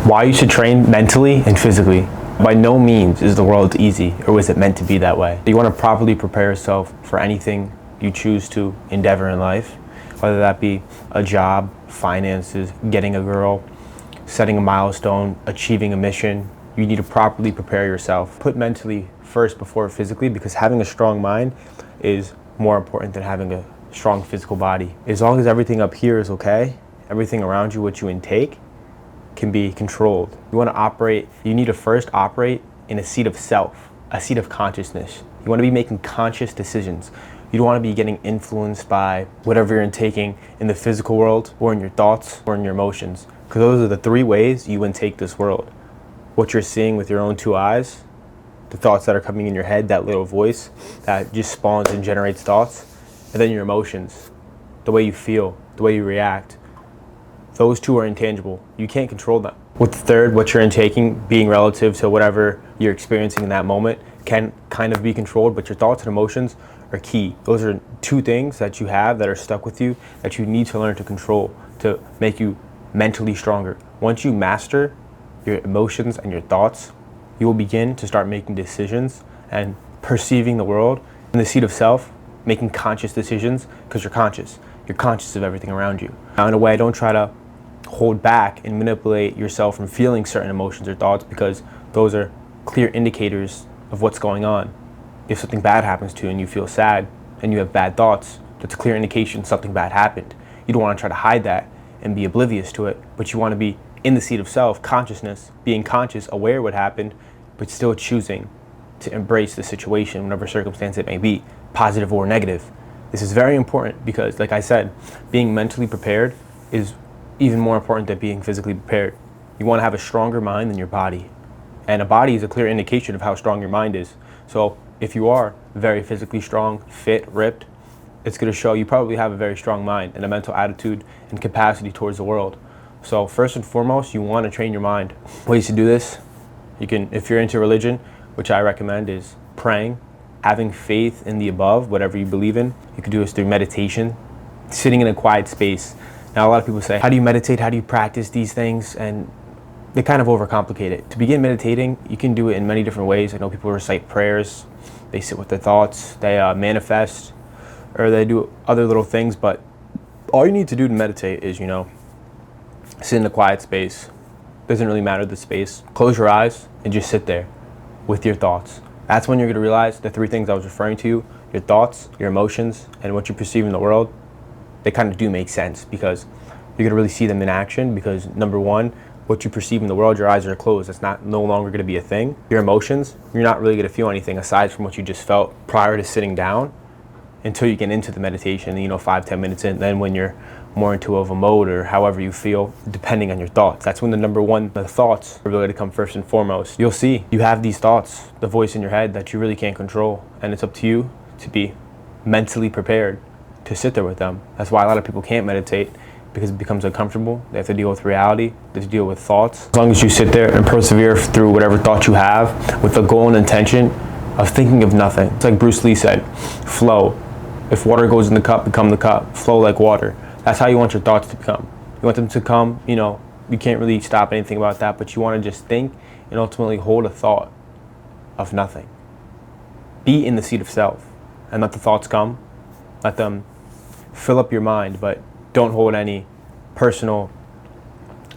Why you should train mentally and physically. By no means is the world easy, or was it meant to be that way. You want to properly prepare yourself for anything you choose to endeavor in life, whether that be a job, finances, getting a girl, setting a milestone, achieving a mission. You need to properly prepare yourself. Put mentally first before physically, because having a strong mind is more important than having a strong physical body. As long as everything up here is okay, everything around you, what you intake, can be controlled. You want to operate, you need to first operate in a seat of self, a seat of consciousness. You want to be making conscious decisions. You don't want to be getting influenced by whatever you're intaking in the physical world, or in your thoughts, or in your emotions. Because those are the three ways you intake this world. What you're seeing with your own two eyes, the thoughts that are coming in your head, that little voice that just spawns and generates thoughts, and then your emotions, the way you feel, the way you react. Those two are intangible. You can't control them. With the third, what you're intaking, being relative to whatever you're experiencing in that moment, can kind of be controlled, but your thoughts and emotions are key. Those are two things that you have that are stuck with you that you need to learn to control to make you mentally stronger. Once you master your emotions and your thoughts, you will begin to start making decisions and perceiving the world in the seat of self, making conscious decisions, because you're conscious. You're conscious of everything around you. Now, in a way, don't try to hold back and manipulate yourself from feeling certain emotions or thoughts, because those are clear indicators of what's going on. If something bad happens to you and you feel sad and you have bad thoughts, that's a clear indication something bad happened. You don't want to try to hide that and be oblivious to it, but you want to be in the seat of self, consciousness, being conscious, aware of what happened, but still choosing to embrace the situation, whatever circumstance it may be, positive or negative. This is very important because, like I said, being mentally prepared is even more important than being physically prepared. You want to have a stronger mind than your body. And a body is a clear indication of how strong your mind is. So if you are very physically strong, fit, ripped, it's going to show you probably have a very strong mind and a mental attitude and capacity towards the world. So first and foremost, you want to train your mind. Ways to do this, you can, if you're into religion, which I recommend, is praying, having faith in the above, whatever you believe in. You can do this through meditation, sitting in a quiet space. Now, a lot of people say, how do you meditate? How do you practice these things? And they kind of overcomplicate it. To begin meditating, you can do it in many different ways. I know people recite prayers, they sit with their thoughts, they manifest, or they do other little things. But all you need to do to meditate is, sit in a quiet space. Doesn't really matter the space. Close your eyes and just sit there with your thoughts. That's when you're going to realize the three things I was referring to: your thoughts, your emotions, and what you perceive in the world. They kind of do make sense because you're going to really see them in action. Because number one, what you perceive in the world, your eyes are closed. That's no longer going to be a thing. Your emotions, you're not really going to feel anything aside from what you just felt prior to sitting down until you get into the meditation, 5-10 minutes in. Then when you're more into a mode, or however you feel, depending on your thoughts, that's when the thoughts are really to come first and foremost. You'll see you have these thoughts, the voice in your head that you really can't control. And it's up to you to be mentally prepared to sit there with them. That's why a lot of people can't meditate, because it becomes uncomfortable. They have to deal with reality, they have to deal with thoughts. As long as you sit there and persevere through whatever thought you have with the goal and intention of thinking of nothing. It's like Bruce Lee said, flow. If water goes in the cup, become the cup. Flow like water. That's how you want your thoughts to become. You want them to come, you can't really stop anything about that, but you want to just think and ultimately hold a thought of nothing. Be in the seat of self and let the thoughts come. Let them fill up your mind, but don't hold any personal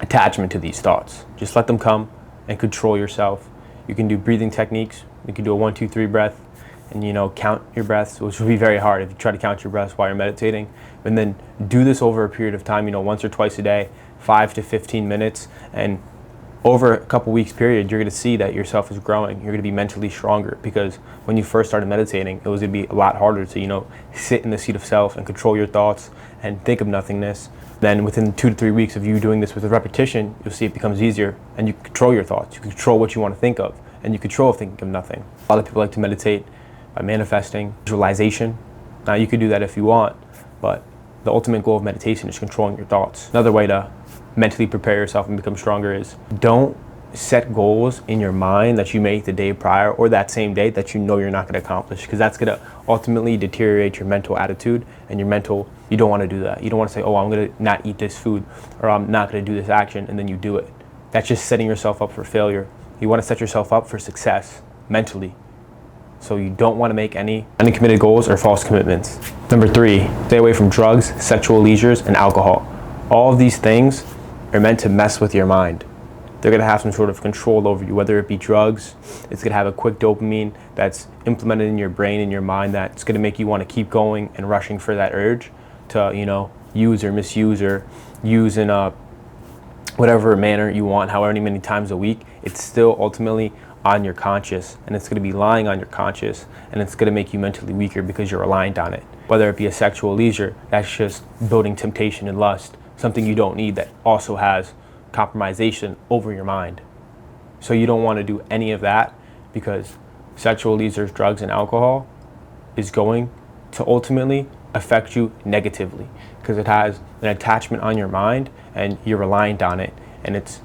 attachment to these thoughts. Just let them come and control yourself. You can do breathing techniques. You can do a 1-2-3 breath and, count your breaths, which will be very hard if you try to count your breaths while you're meditating. And then do this over a period of time, once or twice a day, 5 to 15 minutes. And over a couple weeks period, you're going to see that yourself is growing. You're going to be mentally stronger, because when you first started meditating, it was going to be a lot harder to, sit in the seat of self and control your thoughts and think of nothingness. Then within 2 to 3 weeks of you doing this with a repetition, you'll see it becomes easier, and you can control your thoughts. You can control what you want to think of, and you control thinking of nothing. A lot of people like to meditate by manifesting, visualization. Now, you could do that if you want, but the ultimate goal of meditation is controlling your thoughts. Another way to mentally prepare yourself and become stronger is don't set goals in your mind that you make the day prior or that same day that you're not going to accomplish, because that's going to ultimately deteriorate your mental attitude and you don't want to do that. You don't want to say, oh, I'm going to not eat this food, or I'm not going to do this action, and then you do it. That's just setting yourself up for failure. You want to set yourself up for success mentally. So you don't want to make any uncommitted goals or false commitments. Number 3, stay away from drugs, sexual leisures, and alcohol. All of these things are meant to mess with your mind. They're going to have some sort of control over you, whether it be drugs. It's going to have a quick dopamine that's implemented in your brain and your mind that's going to make you want to keep going and rushing for that urge to, use or misuse or use in a whatever manner you want, however many times a week. It's still ultimately on your conscious, and it's going to be lying on your conscious, and it's going to make you mentally weaker because you're reliant on it. Whether it be a sexual leisure, that's just building temptation and lust, something you don't need that also has compromisation over your mind. So you don't want to do any of that, because sexual leisures, drugs, and alcohol is going to ultimately affect you negatively, because it has an attachment on your mind and you're reliant on it, and it's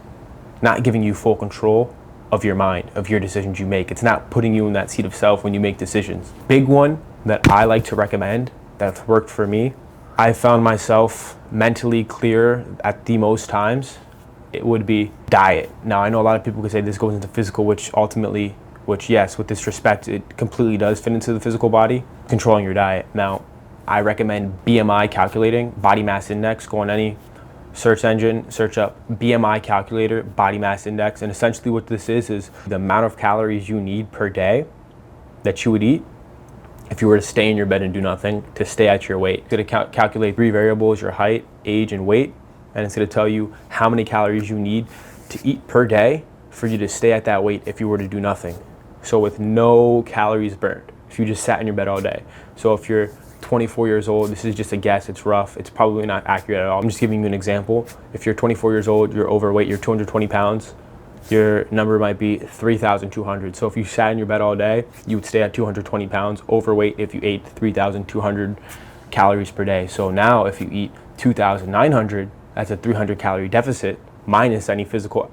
not giving you full control of your mind, of your decisions you make. It's not putting you in that seat of self when you make decisions. Big one that I like to recommend that's worked for me, I found myself mentally clear at the most times, it would be diet. Now, I know a lot of people could say this goes into physical, which yes, with this respect, it completely does fit into the physical body, controlling your diet. Now, I recommend BMI calculating, body mass index. Go on any search engine, search up BMI calculator, body mass index, and essentially what this is the amount of calories you need per day that you would eat if you were to stay in your bed and do nothing, to stay at your weight. It's going to calculate 3 variables, your height, age, and weight, and it's going to tell you how many calories you need to eat per day for you to stay at that weight if you were to do nothing. So with no calories burned, if you just sat in your bed all day. So if you're 24 years old, this is just a guess, it's rough, it's probably not accurate at all. I'm just giving you an example. If you're 24 years old, you're overweight, you're 220 pounds, your number might be 3,200. So if you sat in your bed all day, you would stay at 220 pounds overweight if you ate 3,200 calories per day. So now if you eat 2,900, that's a 300 calorie deficit minus any physical,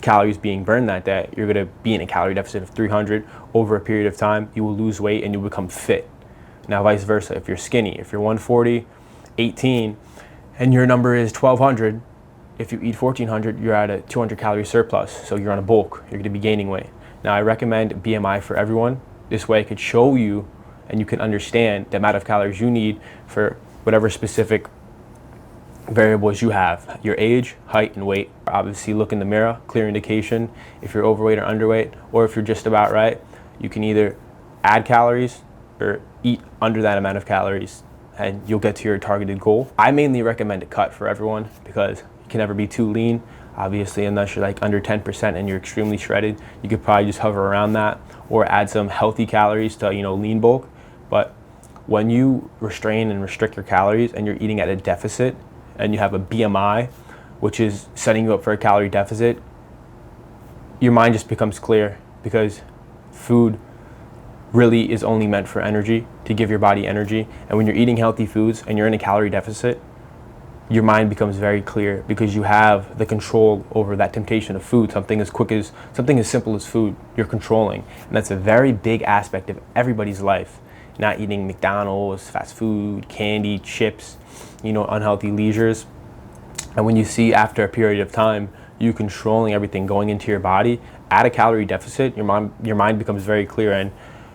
calories being burned that day. You're gonna be in a calorie deficit of 300 over a period of time. You will lose weight and you become fit. Now, vice versa, if you're skinny, if you're 140, 18, and your number is 1,200, if you eat 1,400, you're at a 200 calorie surplus. So you're on a bulk, you're gonna be gaining weight. Now, I recommend BMI for everyone. This way I could show you and you can understand the amount of calories you need for whatever specific variables you have, your age, height, and weight. Obviously, look in the mirror, clear indication if you're overweight or underweight, or if you're just about right. You can either add calories or eat under that amount of calories and you'll get to your targeted goal. I mainly recommend a cut for everyone because you can never be too lean, obviously, unless you're like under 10% and you're extremely shredded. You could probably just hover around that or add some healthy calories to, lean bulk. But when you restrain and restrict your calories and you're eating at a deficit and you have a BMI, which is setting you up for a calorie deficit, your mind just becomes clear, because food really is only meant for energy, to give your body energy. And when you're eating healthy foods and you're in a calorie deficit, your mind becomes very clear because you have the control over that temptation of food. Something as simple as food, you're controlling. And that's a very big aspect of everybody's life. Not eating McDonald's, fast food, candy, chips, unhealthy leisures. And when you see after a period of time, you controlling everything going into your body at a calorie deficit, your mind becomes very clear, and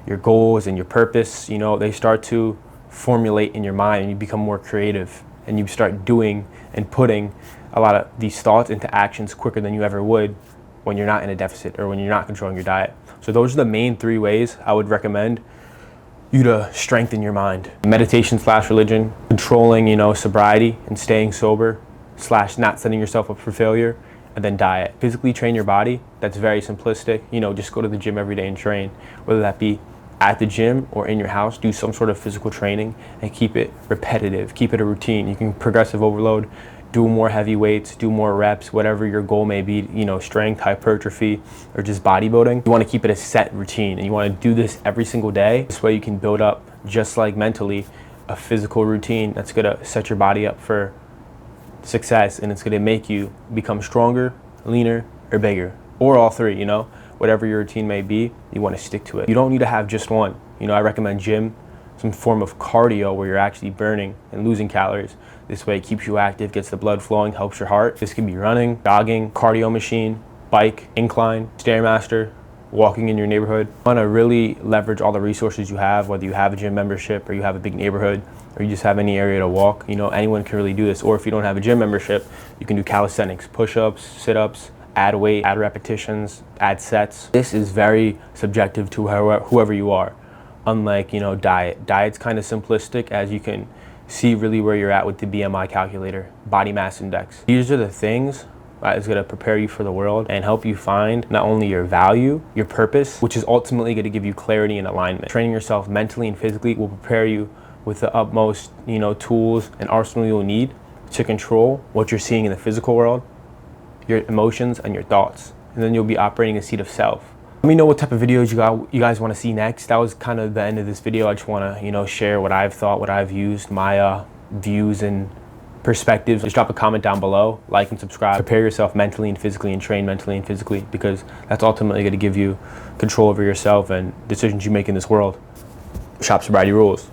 your goals and your purpose, they start to formulate in your mind, and you become more creative, and you start doing and putting a lot of these thoughts into actions quicker than you ever would when you're not in a deficit or when you're not controlling your diet. So those are the main 3 ways I would recommend you to strengthen your mind. Meditation / religion, controlling, sobriety and staying sober / not setting yourself up for failure, and then diet. Physically train your body. That's very simplistic. Just go to the gym every day and train, whether that be at the gym or in your house. Do some sort of physical training and keep it repetitive, keep it a routine. You can progressive overload, do more heavy weights, do more reps, whatever your goal may be, strength, hypertrophy, or just bodybuilding. You want to keep it a set routine, and you want to do this every single day. This way you can build up, just like mentally, a physical routine that's going to set your body up for success, and it's going to make you become stronger, leaner, or bigger, or all 3. Whatever your routine may be, you want to stick to it. You don't need to have just one. I recommend gym, some form of cardio where you're actually burning and losing calories, This way it keeps you active, gets the blood flowing, helps your heart. This can be running, jogging, cardio machine, bike, incline, Stairmaster, walking in your neighborhood. You want to really leverage all the resources you have, whether you have a gym membership or you have a big neighborhood or you just have any area to walk. You know, anyone can really do this. Or if you don't have a gym membership, you can do calisthenics, push-ups, sit-ups, add weight, add repetitions, add sets. This is very subjective to whoever you are. Unlike, you know, diet. Diet's kind of simplistic, as you can see really where you're at with the BMI calculator, body mass index. These are the things that is going to prepare you for the world and help you find not only your value, your purpose, which is ultimately going to give you clarity and alignment. Training yourself mentally and physically will prepare you with the utmost, you know, tools and arsenal you'll need to control what you're seeing in the physical world, your emotions and your thoughts. And then you'll be operating a seat of self. Let me know what type of videos you guys want to see next. That was kind of the end of this video. I just want to, you know, share what I've thought, what I've used, my views and perspectives. Just drop a comment down below, like and subscribe. Prepare yourself mentally and physically and train mentally and physically, because that's ultimately going to give you control over yourself and decisions you make in this world. Shop sobriety rules.